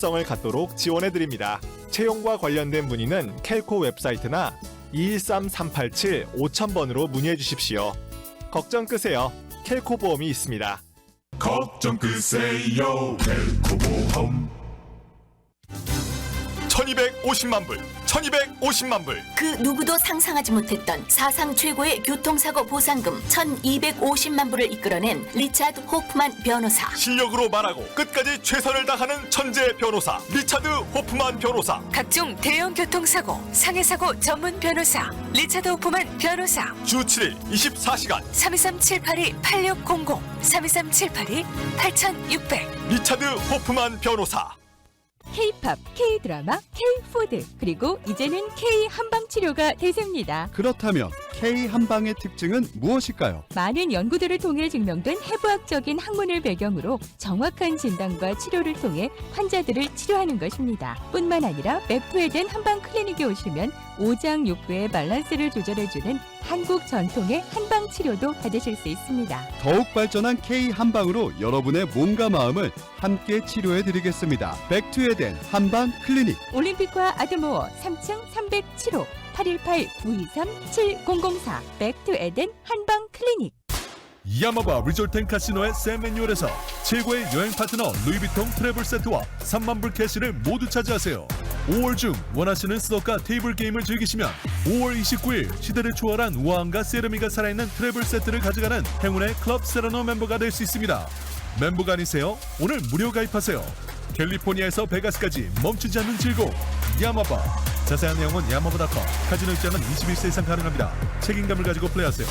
성을 갖도록 지원해드립니다. 채용과 관련된 문의는 켈코 웹사이트나 213-387-5000번으로 문의해 주십시오. 걱정 끄세요. 켈코 보험이 있습니다. 걱정 끄세요. 켈코보험. 1250만 불, 1250만 불. 그 누구도 상상하지 못했던 사상 최고의 교통사고 보상금 1250만 불을 이끌어낸 리차드 호프만 변호사. 실력으로 말하고 끝까지 최선을 다하는 천재 변호사 리차드 호프만 변호사. 각종 대형 교통사고, 상해사고 전문 변호사 리차드 호프만 변호사. 주 7일 24시간 323-782-8600 323-782-8600. 리차드 호프만 변호사. K-팝, K-드라마, K-푸드, 그리고 이제는 K-한방치료가 대세입니다. 그렇다면 K-한방의 특징은 무엇일까요? 많은 연구들을 통해 증명된 해부학적인 학문을 배경으로 정확한 진단과 치료를 통해 환자들을 치료하는 것입니다. 뿐만 아니라 매프에 한방 클리닉에 오시면 오장육부의 밸런스를 조절해주는 한국 전통의 한방 치료도 받으실 수 있습니다. 더욱 발전한 K-한방으로 여러분의 몸과 마음을 함께 치료해드리겠습니다. 백투에덴 한방 클리닉. 올림픽과 아드모어 3층 307호 818-923-7004 백투에덴 한방 클리닉. 야마바 리조트 앤 카시노의 샘 매뉴얼에서 최고의 여행 파트너 루이비통 트래블 세트와 3만 불 캐시를 모두 차지하세요. 5월 중 원하시는 스덕과 테이블 게임을 즐기시면 5월 29일 시대를 초월한 우아함과 세르미가 살아있는 트래블 세트를 가져가는 행운의 클럽 세라노 멤버가 될 수 있습니다. 멤버가 아니세요? 오늘 무료 가입하세요. 캘리포니아에서 베가스까지 멈추지 않는 즐거움. 야마바. 자세한 내용은 야마바.com. 카지노 입장은 21세 이상 가능합니다. 책임감을 가지고 플레이하세요.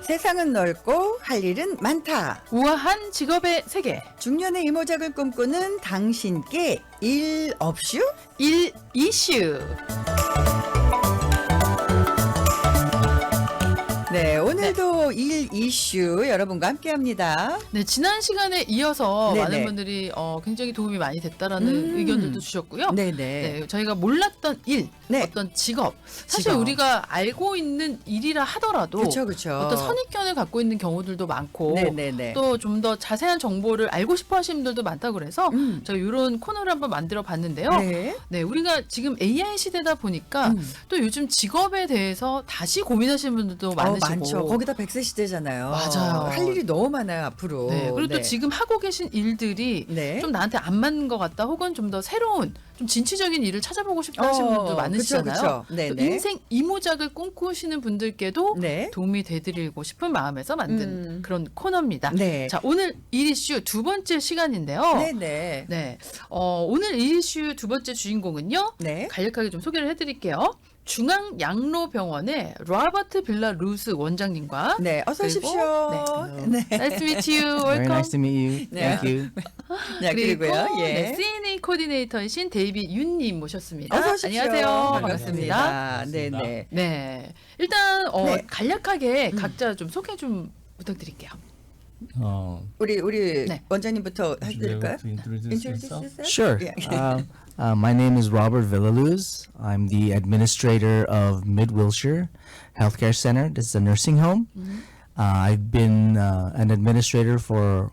세상은 넓고 할 일은 많다. 우아한 직업의 세계. 중년의 이모작을 꿈꾸는 당신께 일 없슈? 일 이슈. 네, 오늘도 일 이슈 여러분과 함께합니다. 네, 지난 시간에 이어서 네네. 많은 분들이 굉장히 도움이 많이 됐다라는 의견들도 주셨고요. 네네. 네, 저희가 몰랐던 일, 네. 어떤 직업. 사실 직업. 우리가 알고 있는 일이라 하더라도 그렇죠. 어떤 선입견을 갖고 있는 경우들도 많고 네네네. 또 좀 더 자세한 정보를 알고 싶어 하시는 분들도 많다고 그래서 저희 이런 코너를 한번 만들어 봤는데요. 네. 네, 우리가 지금 AI 시대다 보니까 또 요즘 직업에 대해서 다시 고민하시는 분들도 많으시고 많죠. 거기다 100세 시대잖아요. 맞아요. 할 일이 너무 많아요, 앞으로. 네, 그리고 또 지금 하고 계신 일들이 네. 좀 나한테 안 맞는 것 같다 혹은 좀 더 새로운 좀 진취적인 일을 찾아보고 싶다 하시는 분들도 많으시잖아요. 그쵸. 네네. 또 인생 이모작을 꿈꾸시는 분들께도 네. 도움이 되드리고 싶은 마음에서 만든 그런 코너입니다. 네. 자, 오늘 일 이슈 두 번째 시간인데요. 네네. 네, 오늘 일 이슈 두 번째 주인공은요. 네. 간략하게 좀 소개를 해드릴게요. 중앙양로병원의 로버트 빌라 루스 원장님과 네, 어서 그리고, 오십시오. 네. Nice to meet you. Very Welcome. nice to meet you. 네. Thank you. 네, 그리고 그리고요. 예. 네, CNA 코디네이터이신 데이비 윤님 모셨습니다. 어서 오십시오. 안녕하세요. 반갑습니다. 네네. 네, 일단 네. 간략하게 각자 좀 소개 좀 부탁드릴게요. 우리 네. 원장님부터 Would you be 해드릴까요? able to introduce yourself? yourself? Sure. Yeah. My name is Robert Villaluz. I'm the administrator of Mid Wilshire Healthcare Center. This is a nursing home. I've been an administrator for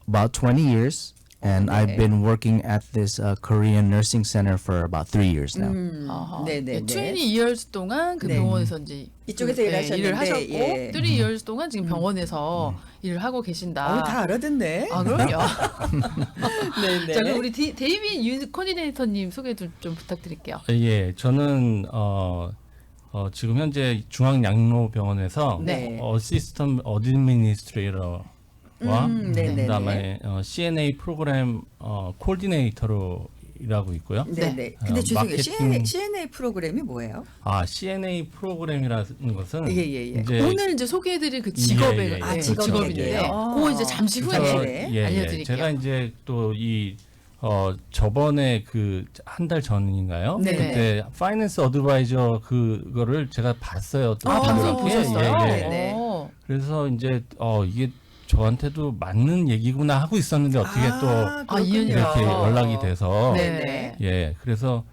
about 20 years, and I've been working at this Korean nursing center for about 3 years now. 아하. 네네네. 20 years 동안 그 네. 병원에서 이제 이쪽에서 일하셨는데, 일을 하셨고 예. 3 years 동안 지금 병원에서 일을 하고 계신다. 다 알아듣네. 아, 그럼요. 네네. 자, 그럼 우리 데이비 윤 코디네이터님 소개 좀 부탁드릴게요. 예, 저는 지금 현재 중앙양로병원에서 네. 어시스턴트 어드미니스트레이터와 네네네. 그다음에 CNA 프로그램 코디네이터로 일하고 있고요. 네네. 근데 죄송해요. 마케팅- CNA 프로그램이 뭐예요? CNA 프로그램이라는 것은 예. 이제 오늘 이제 소개해드릴 그 직업의 예, 예, 예. 직업인데, 직업이네요. 그거 이제 잠시 후에 네. 알려드릴게요. 제가 이제 또 이 저번에 그 한 달 전인가요? 네. 그때 파이낸스 어드바이저 그거를 제가 봤어요. 또 방송 이렇게. 보셨어요? 예, 예. 네네. 그래서 이제 이게 저한테도 맞는 얘기구나 하고 있었는데 어떻게 또 이은이 이렇게 연락이 돼서 네네. 예, 그래서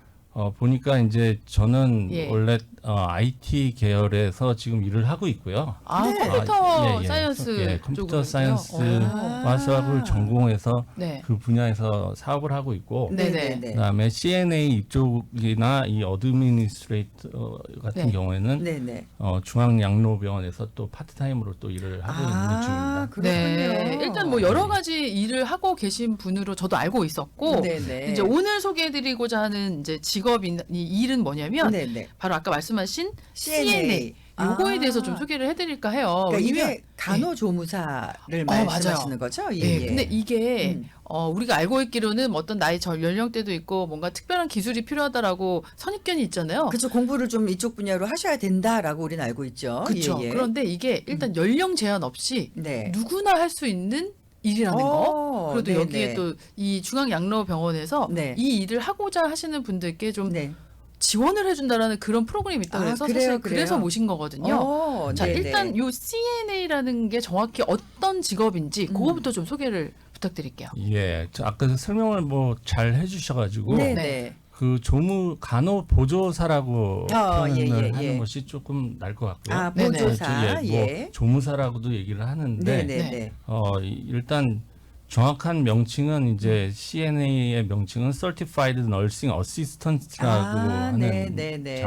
보니까 이제 저는 예. 원래 IT 계열에서 지금 일을 하고 있고요. 컴퓨터 사이언스 컴퓨터 쪽으로요? 사이언스와 수학을 전공해서 네. 그 분야에서 사업을 하고 있고, 네네. 그다음에 CNA 이쪽이나 이 어드미니스트레이터 같은 네. 경우에는 네네. 중앙양로병원에서 또 파트타임으로 또 일을 하고 있는 중입니다. 그렇군요. 네, 일단 뭐 여러 가지 일을 하고 계신 분으로 저도 알고 있었고, 네네. 이제 오늘 소개해드리고자 하는 이제 직업인 이 일은 뭐냐면 네네. 바로 아까 말씀하신 CNA. CNA 요거에 대해서 좀 소개를 해드릴까 해요. 그러니까 왜냐면 이게 간호조무사를 맞아요. 말씀하시는 거죠? 예, 근데 이게 음. 우리가 알고 있기로는 어떤 나이 연령대도 있고 뭔가 특별한 기술이 필요하다라고 선입견이 있잖아요. 그렇죠. 공부를 좀 이쪽 분야로 하셔야 된다라고 우리는 알고 있죠. 그렇죠. 예, 예. 그런데 이게 일단 연령 제한 없이 네. 누구나 할 수 있는 일이라는 거. 그래도 네네. 여기에 또 이 중앙양로병원에서 네. 이 일을 하고자 하시는 분들께 좀 네. 지원을 해준다라는 그런 프로그램이 있다 그래서 그래요, 사실 그래요? 그래서 모신 거거든요. 자, 네네. 일단 요 CNA라는 게 정확히 어떤 직업인지 그거부터 좀 소개를 부탁드릴게요. 예, 저 아까 설명을 뭐 잘 해주셔가지고 네네. 그 간호 보조사라고 표현을 예, 예, 예. 하는 것이 조금 날 것 같고요. 아, 네네. 보조사. 뭐 예. 조무사라고도 얘기를 하는데 네네네. 일단 정확한 명칭은 이제 CNA의 명칭은 Certified Nursing Assistant라고 하는 네네네.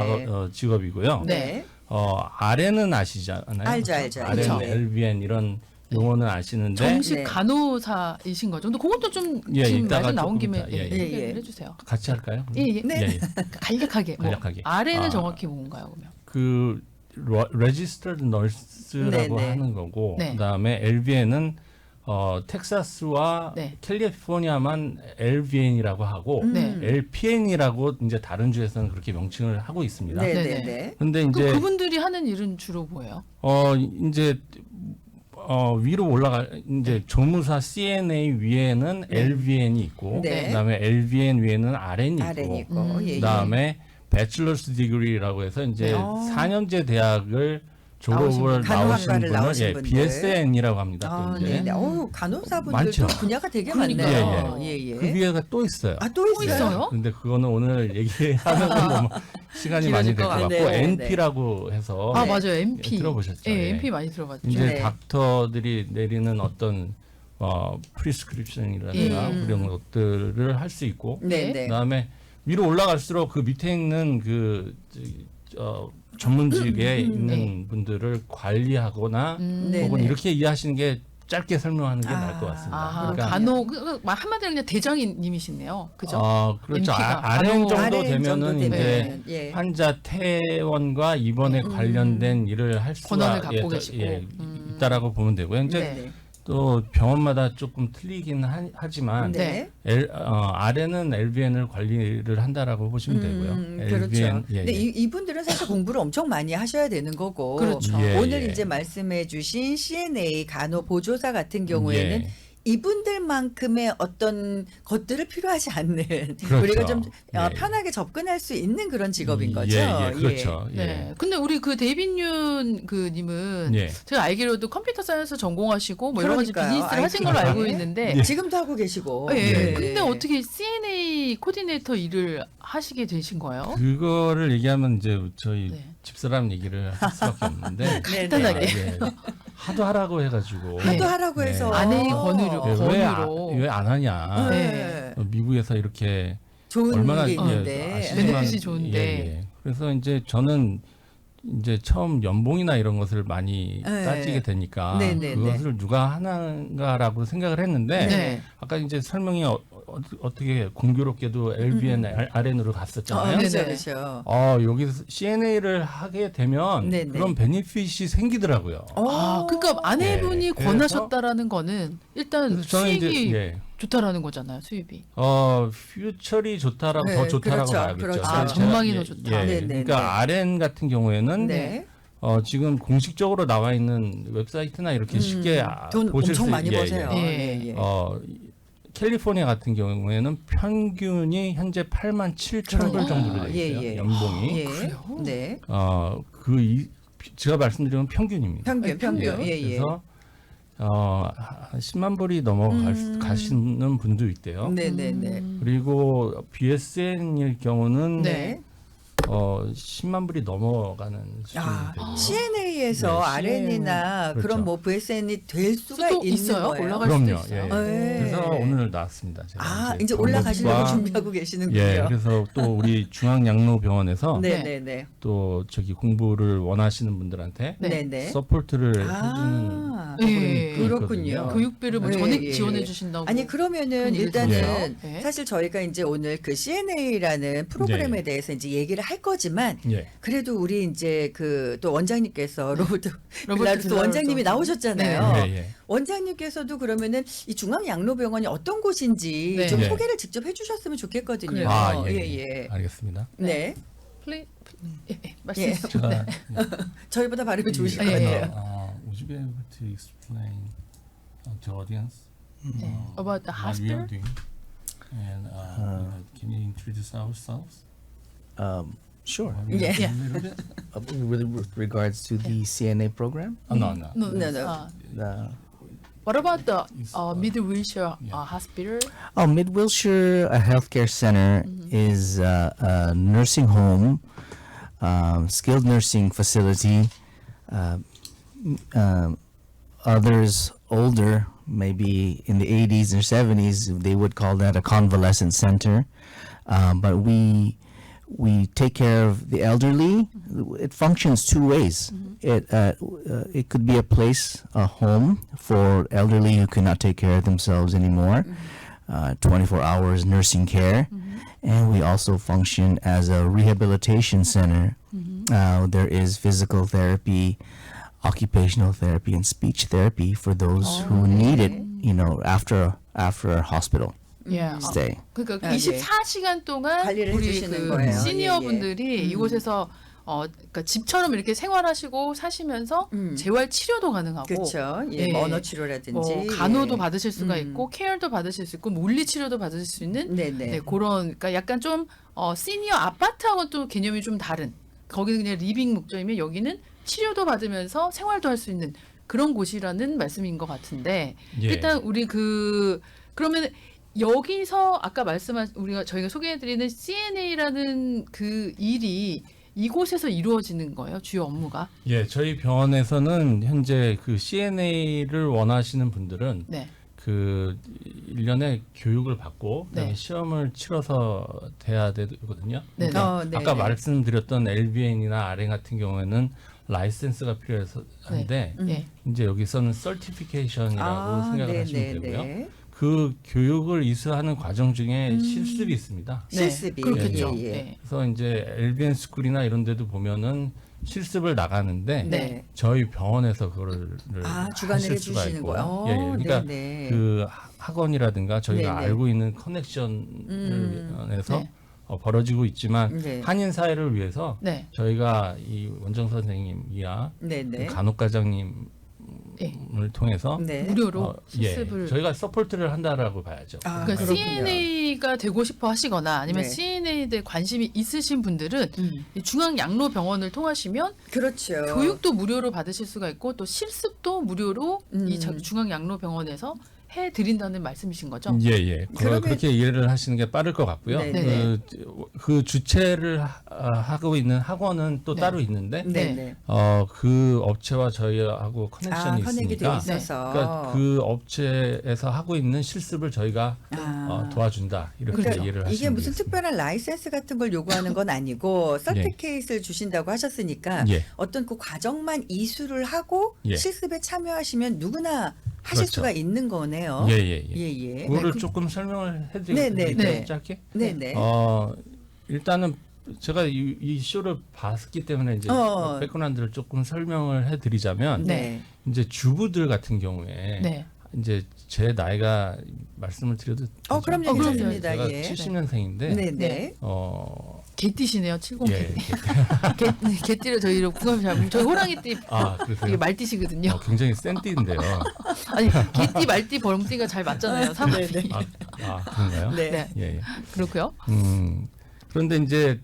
직업이고요. 네. RN은 아시잖아요. 알죠. RN, 그렇죠. LVN 이런 용어는 아시는데 정식 네. 간호사이신 거죠. 근데 그것도 좀 예, 지금 이따가 말도 나온 조금 김에 이따, 예, 예. 얘기를 해주세요. 같이 할까요? 예, 예. 네. 예, 예. 간략하게. 간략하게. RN은 아. 정확히 뭔가요, 그러면? 그 Registered Nurse라고 네네. 하는 거고 네. 그다음에 LVN은 텍사스와 네. 캘리포니아만 LVN이라고 하고 네. LPN이라고 이제 다른 주에서는 그렇게 명칭을 하고 있습니다. 네네네. 근데 이제 그분들이 하는 일은 주로 뭐예요? 이제 위로 올라가 이제 조무사 CNA 위에는 LVN이 있고 네. 그다음에 LVN 위에는 RN이 있고 RN이 있고. 예, 예. 그다음에 배출러스 디그리라고 해서 이제 4년제 대학을 졸업을 간호학과를 나오신 나오신 분을 분들. BSN이라고 합니다. 또 아, 이제. 네네. 간호사분들도 많죠. 분야가 되게 그러니까요. 많네요. 예, 예. 그 위에가 또 있어요. 또 있어요? 근데 그거는 오늘 얘기하면 너무 시간이 많이 될 것 같고 같아요. 네, NP라고 해서 맞아요. MP. 들어보셨죠? 예, 예. MP 많이 들어봤죠. 이제 네. 닥터들이 내리는 어떤 프리스크립션이라든가 그런 것들을 할 수 있고 네네. 그다음에 위로 올라갈수록 그 밑에 있는 전문직에 있는 분들을 관리하거나 네네. 혹은 이렇게 이해하시는 게 짧게 설명하는 게 나을 것 같습니다. 그러니까 간호 한마디로 그냥 대장님이시네요. 그죠? 그렇죠. MP가 RN 정도 RN 되면은 정도 이제 되면, 예. 환자 퇴원과 입원에 관련된 일을 할 수가 권한을 갖고 계시고. 있다라고 보면 되고요. 이제 네네. 또 병원마다 조금 틀리긴 하지만 네. RN은 LVN을 관리를 한다라고 보시면 되고요. 그렇죠. 예, 근데 예. 이분들은 사실 공부를 엄청 많이 하셔야 되는 거고. 그렇죠. 예, 오늘 예. 이제 말씀해주신 CNA 간호보조사 같은 경우에는 예. 이분들만큼의 어떤 것들을 필요하지 않는 그렇죠. 우리가 좀 예. 편하게 접근할 수 있는 그런 직업인 거죠. 예, 그렇죠. 예. 네. 근데 우리 그 데이빗윤 님은 예. 제가 알기로도 컴퓨터 사이언스 전공하시고 뭐 여러 가지 그러니까요. 비즈니스를 하신 걸로 IT. 알고 있는데 지금도 하고 계시고. 예. 예. 근데 어떻게 CNA 코디네이터 일을 하시게 되신 거예요? 그거를 얘기하면 이제 저희 네. 집사람 얘기를 할 수밖에 없는데 간단하게. 예. 하도 하라고 해가지고 하도 하라고 네. 해서 아내의 권유로. 왜 안 하냐? 네. 미국에서 이렇게 좋은 얼마나 게 있는데. 아시지만, 베네핏이 좋은데. 예. 그래서 이제 저는 이제 처음 연봉이나 이런 것을 많이 네. 따지게 되니까 네네네. 그것을 누가 하는가라고 생각을 했는데 네. 아까 이제 설명이 어떻게 공교롭게도 LVN, RN으로 갔었잖아요. 네네. 그렇죠. 여기서 CNA를 하게 되면 네네. 그런 베니핏이 생기더라고요. 그러니까 아내분이 예. 권하셨다라는 거는 일단 그래서 저는 수익이 이제 좋다라는 거잖아요. 수입이. 퓨처리 좋다라고 네, 더 좋다라고 그렇죠, 봐야겠죠. 그렇죠. 아, 전망이 더 좋다. 예, 네네네. 그러니까 RN 같은 경우에는 네. 지금 공식적으로 나와 있는 웹사이트나 이렇게 쉽게 돈 보실 엄청 수 많이 예, 버세요. 예. 예, 예. 캘리포니아 같은 경우에는 평균이 현재 87,000불 정도 되어 있어요. 예, 예. 연봉이. 예. 네. 그 제가 말씀드린 건 평균입니다. 평균. 예. 그래서 10만 불이 넘어가시는 분도 있대요. 네네네. 그리고 BSN일 경우는 네. 10만 불이 넘어가는 수준이 되고 CNA에서 네, RN이나 그렇죠. 그런 뭐 VSN이 될 수가 수도 있는 있어요? 거예요. 올라갈 수도 그럼요. 있어요. 예. 네. 그래서 오늘 나왔습니다. 제가 이제 올라가시려고 방법과- 준비하고 계시는군요. 예, 그래서 또 우리 중앙양로병원에서 네네네. 또 저기 공부를 원하시는 분들한테 네네. 서포트를 해주는 예. 프로그램이 그렇군요. 있거든요. 교육비를 뭐 예, 전액 예, 지원해 예. 주신다고. 아니 그러면은 그런 얘기를 일단은 들었어요. 네. 사실 저희가 이제 오늘 그 CNA라는 프로그램에 네. 대해서 이제 얘기를 할 거지만 예. 그래도 우리 이제 그 또 원장님께서 로버트 빌라루스 빌라루스 원장님이 나오셨잖아요. 예, 예. 원장님께서도 그러면은 이 중앙양로병원이 어떤 곳인지 네. 좀 네. 소개를 직접 해주셨으면 좋겠거든요. 그래요. 예. 알겠습니다. 네. 말씀해 주세요. 제가 저희보다 발음이 좋으실 것 예, 예. 같아요. would you be able to explain to audience About the what we are hospital? doing and can you introduce ourselves? Sure. Yeah. A little bit? With regards to the CNA program, No. No. What about the Is, Mid Wilshire yeah. Hospital? Mid Wilshire Healthcare Center is a nursing home, skilled nursing facility. Others older, maybe in the 80s or 70s, they would call that a convalescent center. But we take care of the elderly. It functions two ways. It could be a place, a home for elderly who cannot take care of themselves anymore. 24 hours nursing care. And we also function as a rehabilitation center. There is physical therapy, occupational therapy, and speech therapy for those who need it, after a hospital Yeah. stay. 그러니까 아, 예. 24시간 동안 관리를 우리 해주시는 그 거예요. 시니어 예, 예. 분들이 이곳에서 그러니까 집처럼 이렇게 생활하시고 사시면서 재활 치료도 가능하고 그렇죠. 예. 예. 뭐 언어 치료라든지 뭐 간호도 예. 받으실 수가 있고 케어도 받으실 수 있고 물리 치료도 받으실 수 있는 네네. 네, 그런 그러니까 약간 좀 시니어 아파트하고는 또 개념이 좀 다른 거기는 그냥 리빙 목적이면 여기는 치료도 받으면서 생활도 할 수 있는 그런 곳이라는 말씀인 것 같은데 예. 일단 우리 그러면 여기서 아까 저희가 소개해드리는 CNA라는 그 일이 이곳에서 이루어지는 거예요, 주요 업무가? 예, 저희 병원에서는 현재 그 CNA를 원하시는 분들은 네. 그 1년에 교육을 받고 그다음에 네. 시험을 치러서 돼야 되거든요. 네. 그러니까 네. 아까 말씀드렸던 LVN이나 RN 같은 경우에는 라이센스가 필요해서 한데 예. 이제 여기서는 서티피케이션이라고 생각을 하시면 되고요. 네네. 그 교육을 이수하는 과정 중에 실습이 있습니다. 실습이 그렇겠죠. 예, 예. 네. 그래서 이제 LVN 스쿨이나 이런 데도 보면은 실습을 나가는데 네. 저희 병원에서 그거를 주관을 하실 수가 해주시는 있고요. 거예요. 예, 예. 그러니까 네네. 그 학원이라든가 저희가 네네. 알고 있는 커넥션에서 네. 벌어지고 있지만 네. 한인 사회를 위해서 네. 저희가 이 원장 선생님이야 네네. 그 간호과장님을 예. 통해서 네. 무료로 실습을 예, 저희가 서포트를 한다라고 봐야죠. 그러니까 그렇군요. CNA가 되고 싶어 하시거나 아니면 네. CNA에 대해 관심이 있으신 분들은 이 중앙양로병원을 통하시면 그렇죠. 교육도 무료로 받으실 수가 있고 또 실습도 무료로 이 중앙양로병원에서 해드린다는 말씀이신 거죠? 예, 예. 그러면- 그렇게 이해를 하시는 게 빠를 것 같고요. 네네. 그 주최를 하고 있는 학원은 또 네. 따로 있는데, 네네. 그 업체와 저희하고 커넥션이 커넥이 돼 있으니까, 있어서. 그러니까 그 업체에서 하고 있는 실습을 저희가 도와준다 이렇게 그러니까 이해를 하시면 이게 무슨 되겠습니다. 특별한 라이센스 같은 걸 요구하는 건 아니고 서티피케이트를 주신다고 하셨으니까 예. 어떤 그 과정만 이수를 하고 예. 실습에 참여하시면 누구나 하실 그렇죠. 수가 있는 거네요. 예. 예. 그거를 조금 설명을 해드릴까요? 네. 짧게? 네네. 일단은 제가 이 쇼를 봤기 때문에 이제 백그라운드를 조금 설명을 해드리자면 네. 이제 주부들 같은 경우에 네. 이제 제 나이가 말씀을 드려도 되죠? 그럼요. 괜찮습니다. 제가 예. 70년생인데 네네. 개띠시네요, 70. 예. 개띠를 저희로 궁합이 잘 저희 호랑이띠 이게 그러세요? 말띠시거든요. 굉장히 센 띠인데요. 아니 개띠, 말띠, 벌띠가 잘 맞잖아요. 삼합이. 그런가요? 네. 예. 그렇고요. 그런데 이제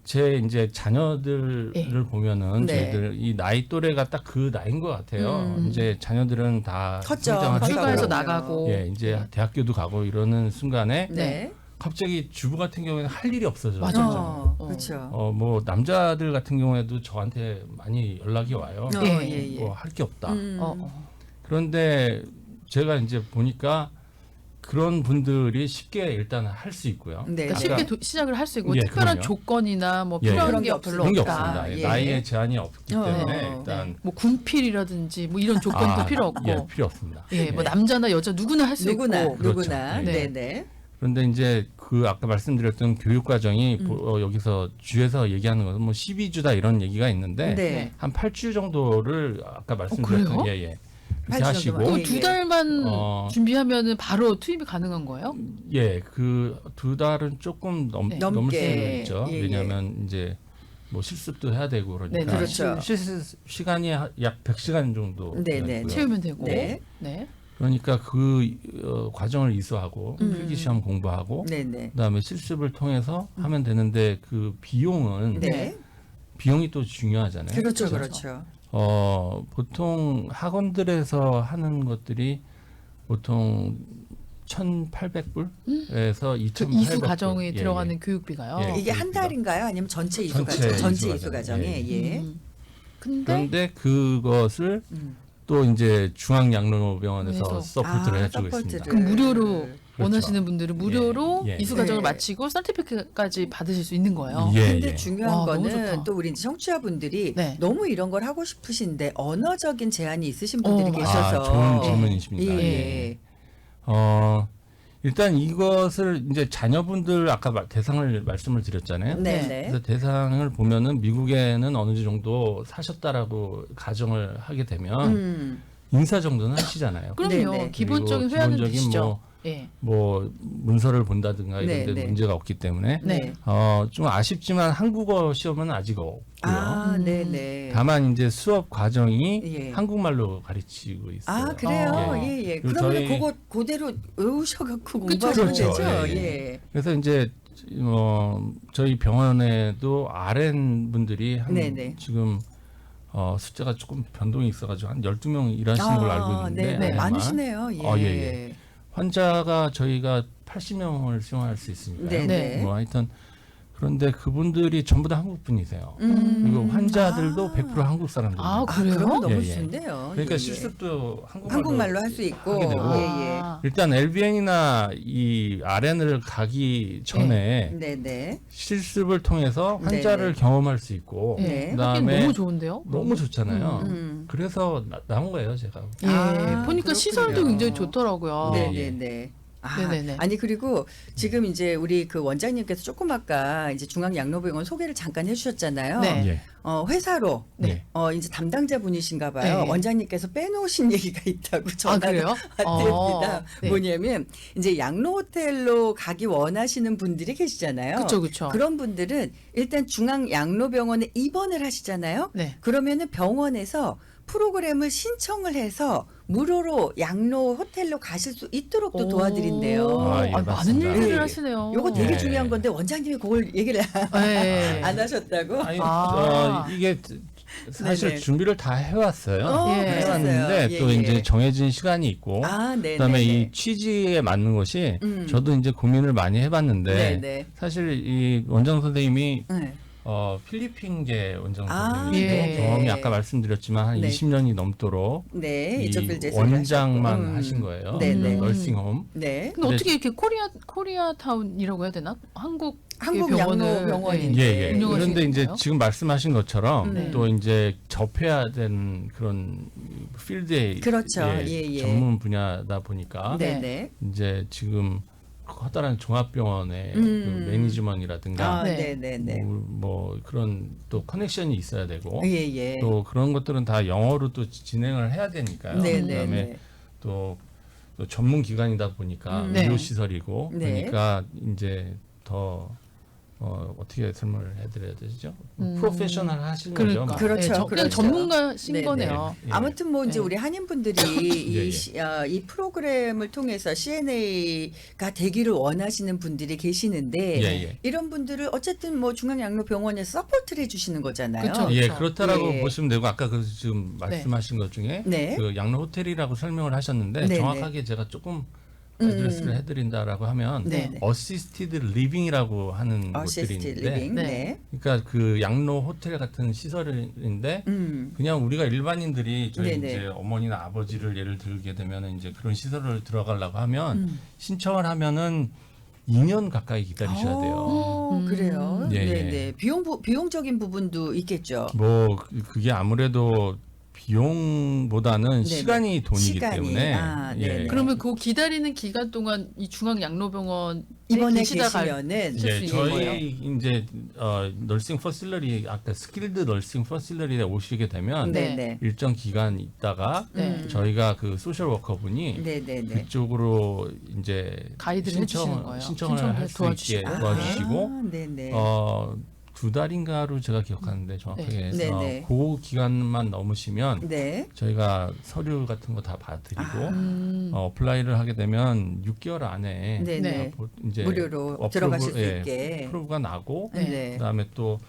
제 이제 자녀들을 예. 보면은 네. 저희들 이 나이 또래가 딱 그 나이인 것 같아요. 이제 자녀들은 다 컸죠. 성장을 휴가에서 했고, 나가고. 예, 이제 대학교도 가고 이러는 순간에 네. 갑자기 주부 같은 경우에는 할 일이 없어져요. 그렇죠. 뭐 남자들 같은 경우에도 저한테 많이 연락이 와요. 예. 뭐 할 게 없다. 그런데 그런데 제가 이제 보니까 그런 분들이 쉽게 일단 할 수 있고요. 네. 그러니까 아까 쉽게 시작을 할 수 있고 예, 특별한 그럼요. 조건이나 뭐 예, 필요한 그런 게 게 별로 그런 게 없다. 없습니다. 예. 나이에 제한이 없기 때문에 네. 일단 뭐 군필이라든지 뭐 이런 조건도 필요 없고. 예, 필요 없습니다. 예, 뭐 남자나 여자 누구나 할 수 누구나 있고. 누구나. 그렇죠. 네, 네. 그런데 이제 그 아까 말씀드렸던 교육 과정이 여기서 주에서 얘기하는 것은 뭐 12주다 이런 얘기가 있는데 네. 한 8주 정도를 아까 말씀드렸던 그래요? 예. 그렇게 8주 하시고 정도만. 그럼 두 달만 어. 준비하면은 바로 투입이 가능한 거예요? 예, 그 2달은 조금 네. 넘을 넘게. 수 있죠. 예, 예. 왜냐하면 이제 뭐 실습도 해야 되고 그러니까 네, 그렇죠. 실습 시간이 약 100시간 정도 네, 네, 되고요. 채우면 되고. 네. 네. 그러니까 그 과정을 이수하고 필기 시험 공부하고 네, 네. 그다음에 실습을 통해서 하면 되는데 그 비용은 네. 비용이 또 중요하잖아요. 그렇죠. 그렇죠. 보통 학원들에서 하는 것들이 보통 1,800불에서 2,800불. 그 이수 과정에 예, 들어가는 예. 교육비가요. 예. 이게 한 달인가요? 아니면 전체 이수 전체 과정? 이수 전체 과정. 이수 과정에. 예. 근데 그런데 그것을 음. 또 이제 중앙양로병원에서 그래서- 서포트를 해주고 서포트를. 있습니다. 그럼 무료로 그렇죠. 원하시는 분들은 무료로 예, 예. 이수 과정을 네. 마치고 서티피케트까지 받으실 수 있는 거예요. 예, 근데 예. 중요한 와, 너무 거는 좋다. 또 우리 이제 청취자분들이 네. 너무 이런 걸 하고 싶으신데 언어적인 제한이 있으신 분들이 어, 계셔서 좋은 질문이십니다. 예. 예. 일단 이것을 이제 자녀분들 아까 대상을 말씀을 드렸잖아요. 네, 네. 그래서 대상을 보면은 미국에는 어느 정도 사셨다라고 가정을 하게 되면 인사 정도는 하시잖아요. 그럼요. 네, 네. 기본적인 그리고 회화는 기본적인 되시죠. 예. 뭐 문서를 본다든가 이런 네, 데 네. 문제가 없기 때문에 네. 좀 아쉽지만 한국어 시험은 아직 없고요. 아, 네, 네. 다만 이제 수업 과정이 예. 한국말로 가르치고 있어요. 아, 그래요? 예. 예, 예. 그리고 그러면 저희- 그거 그대로 외우셔갖고 그쵸, 공부하시면 그렇죠. 되죠. 예, 예. 예. 그래서 이제 저희 병원에도 RN 분들이 네네. 지금 숫자가 조금 변동이 있어가지고 한 12명 일하시는 걸로 알고 있는데 네, 네. 아마 많으시네요. 예. 예, 예. 환자가 저희가 80명을 수용할 수 있으니까 네, 네. 뭐 하여튼 그런데 그분들이 전부 다 한국 분이세요. 그리고 환자들도 100% 한국 사람들이에요. 아, 아, 그래요? 그러면 너무 예, 예. 좋은데요. 그러니까 예, 예. 실습도 한국말로 할 수 있고. 하게 되고. 예, 예. 일단 LVN이나 이 RN을 가기 전에 네, 네. 실습을 통해서 환자를 네네. 경험할 수 있고 예. 네. 하긴 그다음에 너무 좋은데요. 너무 좋잖아요. 음. 그래서 나온 거예요, 제가. 예. 아, 보니까 그렇군요. 시설도 굉장히 좋더라고요. 네. 네, 네, 네. 아, 네네네. 아니 그리고 지금 이제 우리 그 원장님께서 조금 아까 이제 중앙양로병원 소개를 잠깐 해주셨잖아요. 네. 예. 회사로 네. 이제 담당자 분이신가 봐요. 네. 원장님께서 빼놓으신 얘기가 있다고 아, 전화가 그래요? 왔답니다. 네. 뭐냐면 이제 양로 호텔로 가기 원하시는 분들이 계시잖아요. 그쵸, 그쵸. 그런 분들은 일단 중앙 양로병원에 입원을 하시잖아요. 네. 그러면은 병원에서 프로그램을 신청을 해서 무료로 양로 호텔로 가실 수 있도록 또 도와드린대요. 아, 예, 많은 맞습니다. 일들을 예. 하시네요. 요거 되게 네. 중요한 건데 원장님이 그걸 얘기를 네. 안 하셨다고? 아니, 아. 이게 사실 네네. 준비를 다 해왔어요. 예. 해왔는데 예, 또 예. 이제 정해진 시간이 있고 아, 네. 그다음에 이 취지에 맞는 것이 저도 이제 고민을 많이 해봤는데 네네. 사실 이 원장 선생님이 네. 필리핀계 원장 아, 선생님이고 예. 경험이 아까 말씀드렸지만 한 네. 20년이 넘도록 네, 이 이쪽 빌드에서 원장만 일하셨고. 하신 거예요. 네네. 널싱홈. 네. 근데 어떻게 이렇게 코리아타운이라고 해야 되나? 한국 양로병원이 예, 예. 운영하시는 그런데 이제 건가요? 지금 말씀하신 것처럼 네. 또 이제 접해야 되는 그런 필드의 그렇죠. 예, 예. 전문 분야다 보니까 네네. 이제 지금 커다란 종합병원의 그 매니지먼이라든가 아, 네. 네네네. 뭐 그런 또 커넥션이 있어야 되고 예, 예. 또 그런 것들은 다 영어로 또 진행을 해야 되니까요. 네네네. 그다음에 또 전문 기관이다 보니까 네. 의료 시설이고 네. 그러니까 이제 더 어떻게 설명을 해드려야 되죠? 프로페셔널 하신 거죠. 그러니까 뭐. 그렇죠. 그냥 그렇죠. 전문가신 네네. 거네요. 예. 아무튼 뭐 이제 네. 우리 한인분들이 예, 이 프로그램을 통해서 CNA가 되기를 원하시는 분들이 계시는데 예. 이런 분들을 어쨌든 뭐 중앙양로병원에서 서포트를 해주시는 거잖아요. 그쵸. 예, 그렇죠. 그렇다라고 예. 보시면 되고 아까 그 지금 말씀하신 것 중에 네. 그 양로 호텔이라고 설명을 하셨는데 네네. 정확하게 제가 조금 어드레스를 해드린다라고 하면 네네. 어시스티드 리빙이라고 하는 어시스티드 곳들이 있는데 리빙. 네. 그러니까 그 양로 호텔 같은 시설인데 그냥 우리가 일반인들이 저희 네네. 이제 어머니나 아버지를 예를 들게 되면 이제 그런 시설을 들어가려고 하면 신청을 하면은 2년 가까이 기다리셔야 돼요. 그래요. 예, 네네. 비용적인 부분도 있겠죠. 뭐 그게 아무래도 비용보다는 네네. 시간이 돈이기 시간이. 때문에 아, 네네. 그러면 그 기다리는 기간 동안 이 중앙양로병원에 입원해 계시다가 계시면은 쓸 수 예, 있는 저희 거예요? 이제 널싱 퍼실러리 아까 스킬드 널싱 퍼실러리에 오시게 되면 네네. 일정 기간 있다가 네. 저희가 그 소셜 워커분이 네네네. 그쪽으로 이제 가이드를 해주시는 거예요. 신청을 할 수 있게 도와주시고 아, 네네. 2달인가로 제가 기억하는데 정확하게 네. 네네. 그 기간만 넘으시면 네. 저희가 서류 같은 거 다 봐드리고 아. 어플라이를 하게 되면 6개월 안에 네네. 이제 무료로 들어가실 수 있게. 프로브가 나고 네. 그다음에 또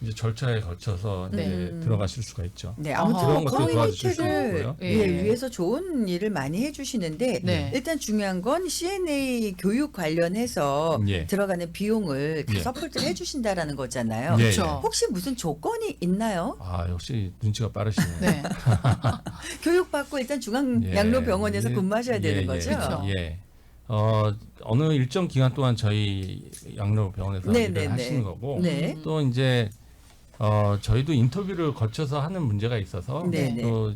이제 절차에 거쳐서 이제 들어가실 수가 있죠. 네, 아무튼 그런 것도 도와주실 수 커뮤니티를 있고요. 위해서 좋은 일을 많이 해주시는데 네. 일단 중요한 건 CNA 교육 관련해서 예. 들어가는 비용을 다 예. 서포트를 해주신다라는 거잖아요. 예, 그렇죠. 예. 혹시 무슨 조건이 있나요? 아 역시 눈치가 빠르시네요. 네. 교육받고 일단 중앙양로병원에서 근무하셔야 되는 거죠? 그쵸. 예. 어느 일정 기간 동안 저희 양로병원에서 네네네. 일을 하시는 거고 네. 또 이제 저희도 인터뷰를 거쳐서 하는 문제가 있어서 네네. 또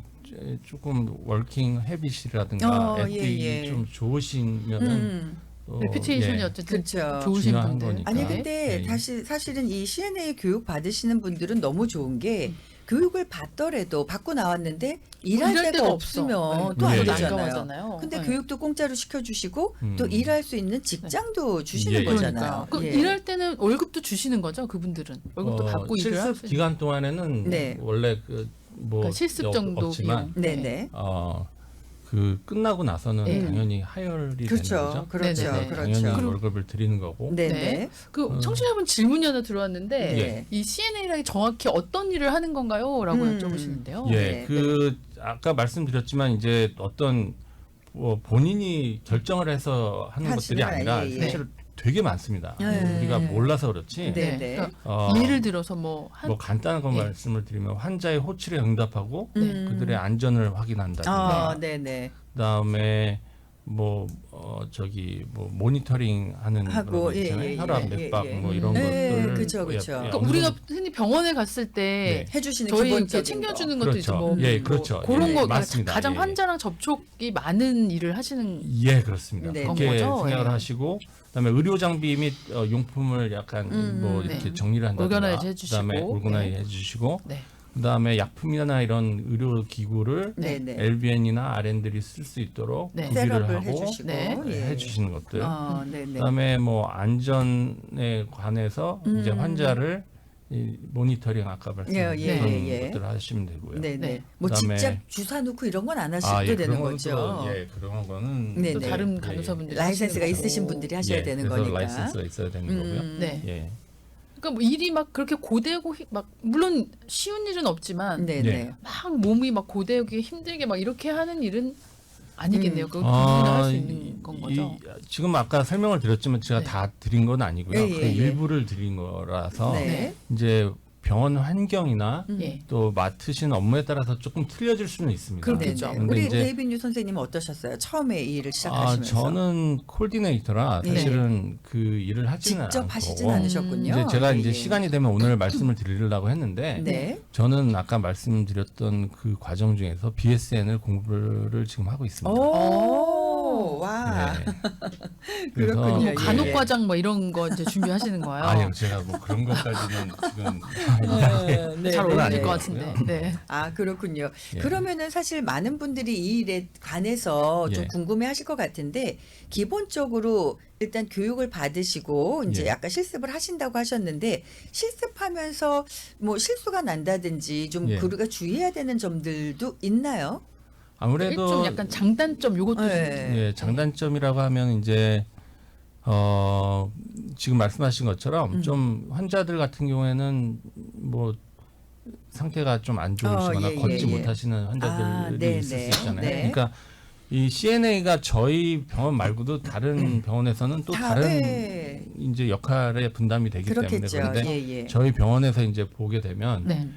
조금 워킹 헤빗이라든가 에틱이 예. 좀 좋으시면은 또, 레퓨테이션이 예, 어쨌든 그렇죠. 좋으신 중요한 분들. 거니까. 아니 네. 근데 예. 사실은 이 CNA 교육 받으시는 분들은 너무 좋은 게 교육을 받더라도 받고 나왔는데 일할 데가 없으면 또 안 예, 예. 되잖아요. 난감하잖아요. 근데 네. 교육도 공짜로 시켜주시고 음. 또 일할 수 있는 직장도 주시는 예, 예. 거잖아요. 그 예. 일할 때는 월급도 주시는 거죠, 그분들은. 월급도 받고 일을 실습 하시는. 기간 동안에는 네. 원래 뭐 그러니까 실습 정도 없지만 비용. 네네. 그 끝나고 나서는 네. 당연히 하혈이 그렇죠. 되는 거죠. 그렇죠. 네네. 당연히 그렇죠. 월급을 드리는 거고. 네네. 네. 그 청취자분 질문이 하나 들어왔는데 네. 이 CNA랑 정확히 어떤 일을 하는 건가요?라고 여쭤보시는데요. 예, 네, 그 아까 말씀드렸지만 이제 어떤 본인이 결정을 해서 하는 것들이 하시는, 아니라 예, 예. 사실 되게 많습니다. 예. 우리가 몰라서 그렇지. 네. 그러니까 예를 들어서 뭐 뭐 간단한 거 예. 말씀을 드리면 환자의 호출에 응답하고 음. 그들의 안전을 확인한다든가. 네네. 그다음에 뭐 모니터링 하는 하고, 그런 거 있잖아요. 예, 예, 혈압, 예, 맥박 예, 예. 뭐 이런 네, 것들. 그쵸, 그쵸. 그러니까 어느 우리가 정도- 흔히 병원에 갔을 때 해주시는 저희 이렇게 기본적인 챙겨주는 거. 것도 있죠. 뭐, 예, 뭐 그렇죠. 그런 예, 거 맞습니다. 가장 예, 예. 환자랑 접촉이 많은 일을 하시는 예, 그렇습니다. 네. 그렇게 그런 거죠? 생각을 예. 하시고 그다음에 의료 장비 및 용품을 약간 뭐 이렇게 네. 정리를 한다든가 오르가나이즈 해주시고. 그다음에 오르가나이즈 해주시고 네. 그다음에 약품이나 이런 의료 기구를 네네. LVN이나 RN들이 쓸 수 있도록 네. 구비를 셋업을 하고 해주시고 네. 예. 해주시는 것들. 네네. 그다음에 뭐 안전에 관해서 이제 환자를 이 모니터링 아까 말씀드린 예, 그런 예. 것들을 하시면 되고요. 네네. 네. 뭐 그다음에- 직접 주사 놓고 이런 건 안 하셔도 예, 되는 그런 거죠. 것도, 예, 그런 거는 네네. 또 다른 예, 간호사분들이 라이센스가 하시는 있으신 거고. 분들이 하셔야 예, 되는 그래서 거니까. 라이센스가 있어야 되는 거고요. 네. 예. 그러니까 뭐 일이 막 그렇게 고되고 막 물론 쉬운 일은 없지만 네네. 예. 막 몸이 막 고되게 힘들게 막 이렇게 하는 일은 아니겠네요. 그거 아, 누구나 할 수 있는 건 거죠. 지금 아까 설명을 드렸지만 제가 네. 다 드린 건 아니고요. 예, 그 예, 예. 일부를 드린 거라서 네. 이제 병원 환경이나 예. 또 맡으신 업무에 따라서 조금 틀려질 수는 있습니다. 그렇겠죠. 네네. 근데 우리 이제 데이빈 유 선생님은 어떠셨어요? 처음에 이 일을 시작하시면서. 저는 코디네이터라 네. 사실은 그 일을 하지는 직접 않고 하시진 않으셨군요. 이제 제가 예, 이제 예. 시간이 되면 오늘 말씀을 드리려고 했는데 네. 저는 아까 말씀드렸던 그 과정 중에서 BSN을 공부를 지금 하고 있습니다. 오. 와. 네. 그렇군요. 뭐 예. 간혹과장 뭐 이런 거 이제 준비하시는 거예요. 아니요, 제가 뭐 그런 것까지는 지금 네, 잘 네, 어울릴 네. 것 같은데. 네. 아, 그렇군요. 예. 그러면은 사실 많은 분들이 이 일에 관해서 좀 예. 궁금해 하실 것 같은데, 기본적으로 일단 교육을 받으시고 이제 예. 아까 실습을 하신다고 하셨는데, 실습하면서 뭐 실수가 난다든지 좀 예. 우리가 주의해야 되는 점들도 있나요? 아무래도 좀 약간 장단점 요것도 좀 예, 장단점이라고 하면 이제 지금 말씀하신 것처럼 좀 환자들 같은 경우에는 뭐 상태가 좀 안 좋으시거나 예, 걷지 예, 예. 못하시는 환자들이 네, 있을 네. 수 있잖아요. 네. 그러니까 이 CNA가 저희 병원 말고도 다른 병원에서는 또 다, 다른 네. 이제 역할에 분담이 되기 그렇겠죠. 때문에 그런데 예, 예. 저희 병원에서 이제 보게 되면 네.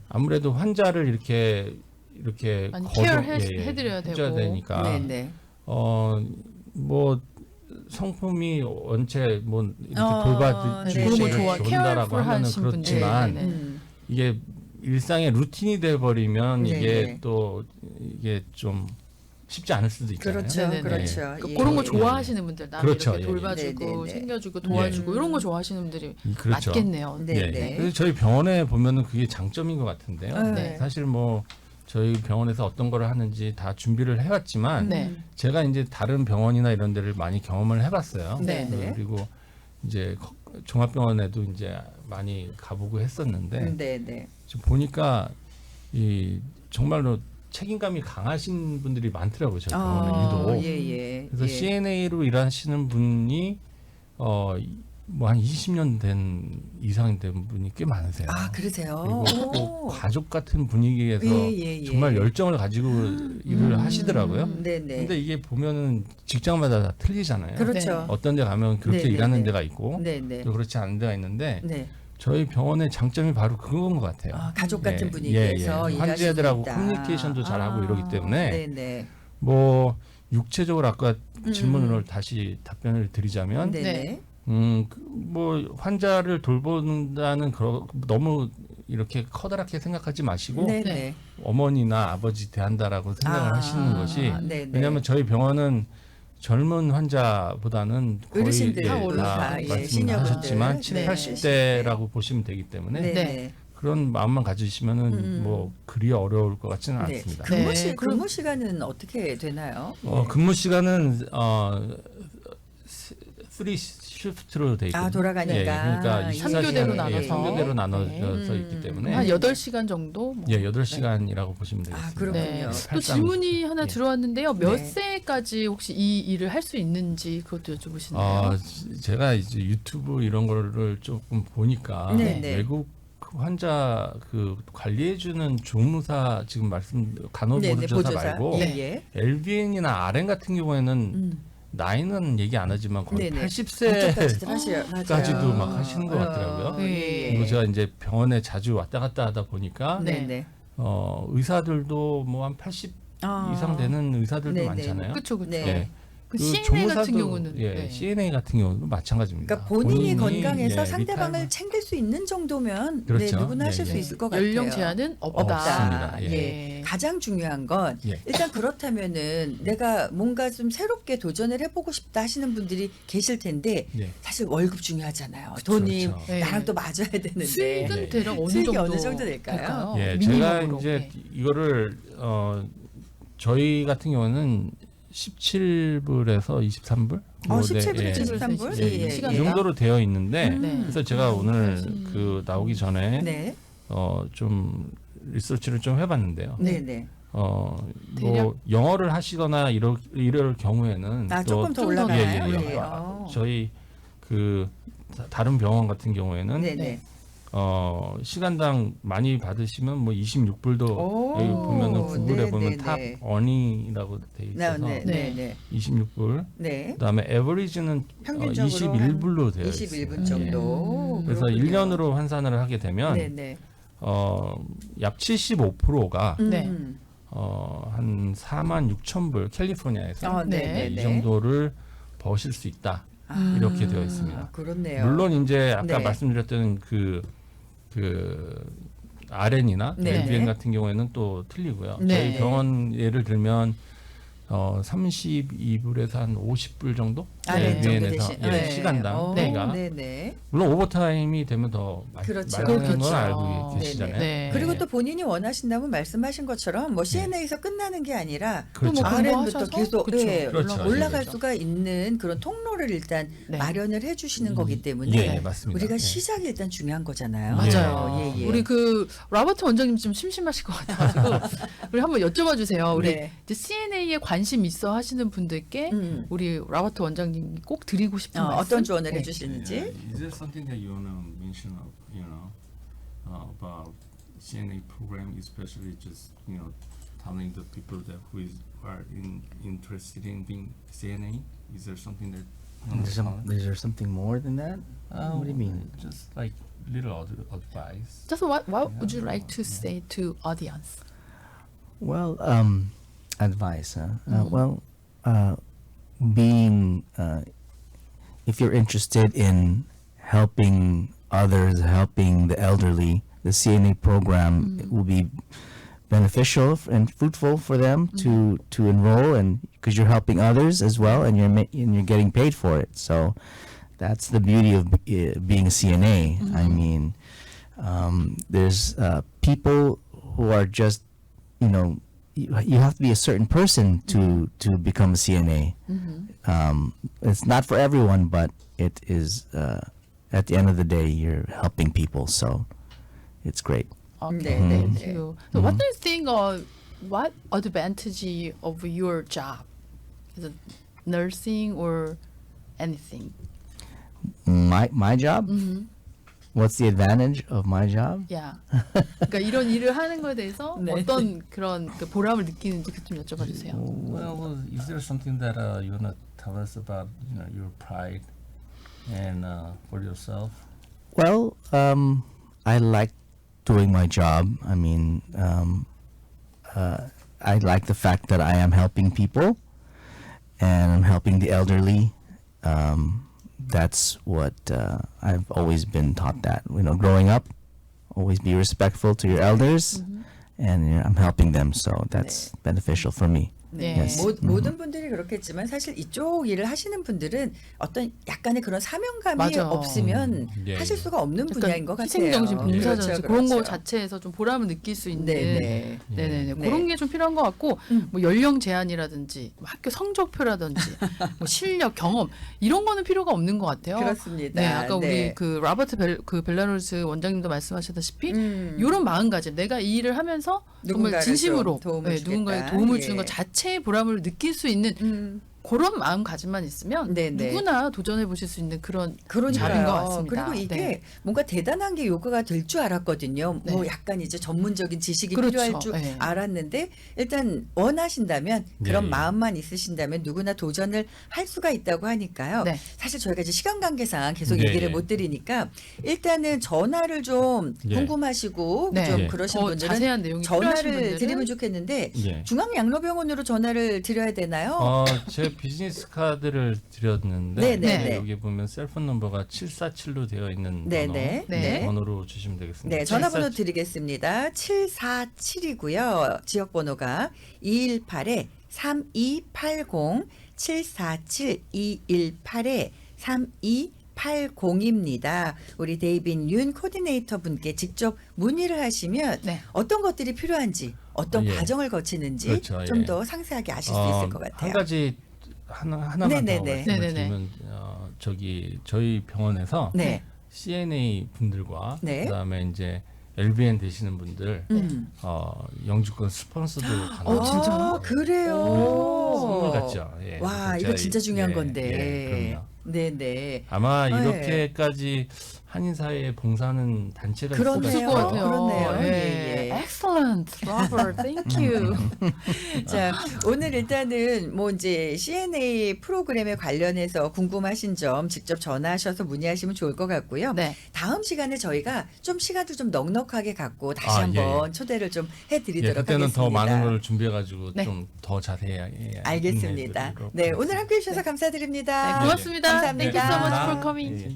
아무래도 환자를 이렇게 많이 거듭- 해드려야 되고. 해줘야 되니까 네, 네. 뭐 성품이 원체 뭐 이렇게 네. 돌봐주시를 너무 좋아, 좋은다라고 하면은 케어풀하신 그렇지만 분들. 네, 이게 일상의 루틴이 돼 버리면 네, 이게 네. 또 이게 좀 쉽지 않을 수도 있잖아요. 그렇죠. 네네네. 그렇죠. 그러니까 예. 그런 거 좋아하시는 분들, 남을 그렇죠. 이렇게 예. 돌봐주고 네네네. 챙겨주고 도와주고 예. 이런 거 좋아하시는 분들이 그렇죠. 맞겠네요. 네, 예. 네. 그래서 저희 병원에 보면은 그게 장점인 것 같은데요. 네. 사실 뭐 저희 병원에서 어떤 거를 하는지 다 준비를 해왔지만 네. 제가 이제 다른 병원이나 이런 데를 많이 경험을 해봤어요. 네. 네. 그리고 이제 종합병원에도 이제 많이 가보고 했었는데 네, 네. 지금 보니까 이 정말로 책임감이 강하신 분들이 많더라고요. 저희 병원에 유독. 예, 예. 그래서 예. CNA로 일하시는 분이 뭐 한 20년 된 이상 된 분이 꽤 많으세요. 아, 그러세요? 그리고 또 오. 가족 같은 분위기에서 예, 예, 예. 정말 열정을 가지고 일을 하시더라고요. 네, 네. 근데 이게 보면은 직장마다 다 틀리잖아요. 그렇죠. 어떤 데 가면 그렇게 네, 네, 일하는 네. 데가 있고 네, 네. 또 그렇지 않은 데가 있는데 네. 저희 병원의 장점이 바로 그건 것 같아요. 아, 가족 같은 예, 분위기에서 일하시고 환자들하고 있다. 커뮤니케이션도 잘하고 이러기 때문에 네, 네. 뭐 육체적으로 아까 질문을 다시 답변을 드리자면 네, 네. 뭐 환자를 돌본다는 너무 이렇게 커다랗게 생각하지 마시고 네, 네. 어머니나 아버지 대한다라고 생각을 하시는 것이 네, 네. 왜냐하면 저희 병원은 젊은 환자보다는 거의 어르신들 다 다, 예, 말씀하셨지만 시니어분들. 7, 네. 80대라고 보시면 되기 때문에 네, 네. 네. 그런 마음만 가지시면은 뭐 그리 어려울 것 같지는 네. 않습니다. 네. 근무 시간은 어떻게 되나요? 근무 시간은 3 시프트로 돼 있거든요. 아, 돌아가니까. 예, 그러니까 3교대로 24시간, 나눠서. 3교대로 나눠져 네. 있기 때문에 한 8시간 정도? 뭐. 예, 8시간이라고 보시면 되겠습니다. 아, 그렇군요. 네. 또 팔상. 질문이 하나 예. 들어왔는데요. 몇 네. 세까지 혹시 이 일을 할 수 있는지 그것도 여쭤보시나요? 제가 이제 유튜브 이런 거를 조금 보니까 네, 네. 외국 환자 그 관리해주는 조무사 지금 말씀 간호보조사 말고 예, 예. LVN이나 RN 같은 경우에는 나이는 얘기 안 하지만 거의 네네. 80세까지도 하셔요. 막 하시는 것 같더라고요. 네. 그리고 제가 이제 병원에 자주 왔다 갔다 하다 보니까 네, 네. 의사들도 뭐 한 80 이상 되는 의사들도 네네. 많잖아요. 그렇죠, 그렇죠. 네. 예. 그 CNA 같은 경우는 예, 네. CNA 같은 경우도 마찬가지입니다. 그러니까 본인이 건강해서 예, 상대방을 리타이어- 챙길 수 있는 정도면 그렇죠. 네, 누구나 하실 예, 수 예. 있을 것 같아요. 연령 제한은 없다. 없습니다. 예. 예. 가장 중요한 건 예. 일단 그렇다면은 내가 뭔가 좀 새롭게 도전을 해보고 싶다 하시는 분들이 계실 텐데 예. 사실 월급 중요하잖아요. 돈이 그렇죠. 네. 나랑 또 맞아야 되는데 수익은 예. 대략 어느 수익이 정도 어느 정도 될까요? 예, 미니멈으로. 제가 이제 네. 이거를 저희 같은 경우는 17불에서 23불? 17불에서 23불? 예, 예, 이 예. 정도로 되어 있는데 네. 그래서 제가 오늘 사실- 그 나오기 전에 네, 좀 리서치를 좀 해봤는데요. 네, 네. 대략? 뭐 영어를 하시거나 이럴 경우에는 아, 또 조금 더 좀 더 올라가요. 예, 예, 예. 저희 그 다른 병원 같은 경우에는 네, 네. 시간당 많이 받으시면 뭐 26불도 오, 여기 보면은 구글에 네, 보면 네, 탑 네. 어닝이라고 돼 네, 있어서 네, 네, 네. 26불. 네. 그다음에 에버리지는 평균적으로 21불로 되어 21분 있습니다. 정도. 예. 그래서 그렇군요. 1년으로 환산을 하게 되면 네, 네. 약 75%가 네. 한 4만 6천 불 캘리포니아에서 네, 네, 네, 이 네. 정도를 버실 수 있다. 이렇게 되어 있습니다. 아, 그렇네요. 물론 이제 아까 네. 말씀드렸던 그 RN이나 네. LVN 같은 경우에는 또 틀리고요. 네. 저희 병원 예를 들면 32불에서 한 50불 정도 네, 정도 유엔에서 되시- 예, 네. 시간당 저희가 네네. 물론 오버타임이 되면 더 그렇죠. 많은 건 그렇죠. 알고 계시잖아요. 네. 그리고 또 본인이 원하신다면 말씀하신 것처럼 뭐 CNA에서 끝나는 게 아니라 그렇죠. 뭐 RM부터 공부하셔서? 계속 그렇죠. 예, 그렇죠. 올라갈 예. 수가 있는 그런 통로를 일단 네. 마련을 해주시는 거기 때문에 예, 맞습니다. 우리가 예. 시작이 일단 중요한 거잖아요. 맞아요. 예, 예. 우리 그 로버트 원장님 좀 심심하실 것 같아가지고 우리 한번 여쭤봐 주세요. 우리 네. 이제 CNA에 관심 있어 하시는 분들께 우리 로버트 원장님이 꼭 드리고 싶은 말씀. 어떤 조언을 네. 해주시는지. Is there something that you wanna mention of, about CNA program, especially just telling the people that who are interested in being CNA? Is there something that Is there something more than that? What do you mean? Just like little advice. Just what would you like to say to audience? Well, advice. Being if you're interested in helping others, helping the elderly, the CNA program will be beneficial and fruitful for them to enroll, and because you're helping others as well, and you're getting paid for it. So that's the beauty of being a CNA. I mean, there's people who are just, you have to be a certain person to become a CNA. It's not for everyone, but it is. At the end of the day, you're helping people, so it's great. Okay, 네, thank 네. you. So what do you think what advantage of your job? Is it nursing or anything? My job? What's the advantage of my job? Yeah. 그러니까 이런 일을 하는 거에 대해서 네. 어떤 그런 그 보람을 느끼는지 좀 여쭤봐 주세요. Well, is there something that you wanna tell us about your pride and for yourself? Well, I like doing my job. I mean, I like the fact that I am helping people and I'm helping the elderly. That's what I've always been taught, that growing up, always be respectful to your elders, and I'm helping them, so that's beneficial for me. 네. Yes. 모든 분들이 그렇겠지만 사실 이쪽 일을 하시는 분들은 어떤 약간의 그런 사명감이 맞아. 없으면 예, 하실 예. 수가 없는 분야인 것 같아요. 희생정신, 봉사정신 그렇죠, 그런 거 그렇죠. 자체에서 좀 보람을 느낄 수 있는 네, 네네네 네. 그런 게 좀 필요한 것 같고 뭐 연령 제한이라든지 뭐 학교 성적표라든지 뭐 실력 경험 이런 거는 필요가 없는 것 같아요. 그렇습니다. 네, 아까 네. 우리 그 로버트 벨라루스 원장님도 말씀하셨다시피 이런 마음가짐, 내가 이 일을 하면서 정말 누군가를 진심으로 좀 도움을 주겠다. 누군가에 도움을 예. 주는 것 자체의 보람을 느낄 수 있는 그런 마음가짐만 있으면 네네. 누구나 도전해 보실 수 있는 그런 자리인 것 그러니까요. 같습니다. 그리고 이게 네. 뭔가 대단한 게 요가가 될 줄 알았거든요. 네. 뭐 약간 이제 전문적인 지식이 그렇죠. 필요할 줄 네. 알았는데 일단 원하신다면 그런 예. 마음만 있으신다면 누구나 도전을 할 수가 있다고 하니까요. 네. 사실 저희가 이제 시간 관계상 계속 네, 얘기를 예. 못 드리니까 일단은 전화를 좀 예. 궁금하시고 네. 좀 예. 그러신 더 분들은 자세한 내용이 필요하신 전화를 분들은 드리면 좋겠는데 예. 중앙양로병원으로 전화를 드려야 되나요? 제 비즈니스 카드를 드렸는데 네네네. 여기 보면 셀폰 넘버가 747로 되어 있는 네네. 네. 번호로 주시면 되겠습니다. 네, 전화번호 드리겠습니다. 747이고요. 지역번호가 218-3280 747-218-3280입니다. 우리 데이빈 윤 코디네이터 분께 직접 문의를 하시면 네. 어떤 것들이 필요한지 어떤 예. 과정을 거치는지 그렇죠, 좀 예. 더 상세하게 아실 수 있을 것 같아요. 한 가지 하나만 더 네네네. 말씀을 네네네. 드리면 저희 병원에서 네. CNA 분들과 네. 그다음에 이제 LVN 되시는 분들 영주권 스폰서도 가능합니다. 진짜 그래요. 선물 같죠. 예. 와, 이거 제가 진짜 중요한 예, 건데. 예, 그럼요. 네네. 아마 네. 이렇게까지 한인 사회에 봉사하는 단체가 있을 그렇네요. 있을 것 같아요. 그렇네요. 예. 예, 예. Excellent, Robert. Thank you. 자, 오늘 일단은 뭐 이제 CNA 프로그램에 관련해서 궁금하신 점 직접 전화하셔서 문의하시면 좋을 것 같고요. 네. 다음 시간에 저희가 좀 시간도 좀 넉넉하게 갖고 다시 아, 한번 예. 초대를 좀 예, 해드리도록 그때는 하겠습니다. 더 많은 걸 준비해가지고 네. 좀 더 자세히 알겠습니다. 네, 오늘 함께해 주셔서 감사드립니다. 네, 고맙습니다. 감사합니다. Thank you so much for coming. 예.